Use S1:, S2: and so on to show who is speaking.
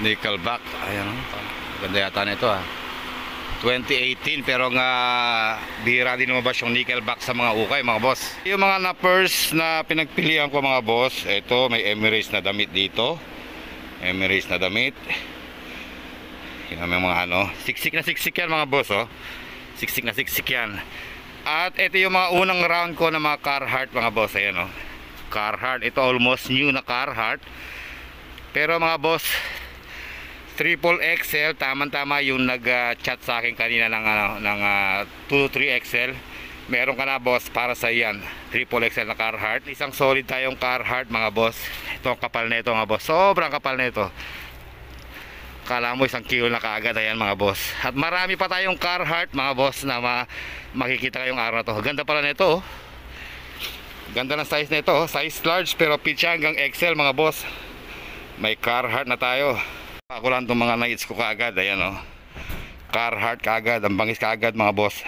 S1: Nickelback. Ayan, ganda yata na ito 2018, pero nga bihira din lumabas yung Nickelback sa mga ukay mga boss. Yung mga na-purse na pinagpilian ko mga boss, ito may Emirates na damit dito. Emirates na damit. Yan may mga siksik na siksik yan mga boss Siksik na siksik yan. At ito yung mga unang round ko na mga Carhartt mga boss. Ayan Carhartt, ito almost new na Carhartt. Pero mga boss, triple XL, tama-tama yung nag-chat sa akin kanina ng 2-3 XL. Meron ka na boss para sa yan, triple XL na Carhartt. Isang solid tayong Carhartt mga boss. Ito ang kapal na ito mga boss, sobrang kapal na ito. Kala mo isang kilo na kaagad. Ayan mga boss. At marami pa tayong Carhartt mga boss na makikita kayong araw na to. Ganda pala na ito Ganda ng size na ito size large pero pitch hanggang XL mga boss. May Carhartt na tayo. Ako lang itong mga nights ko kaagad. Ayan Carhartt kaagad, ang bangis kaagad mga boss.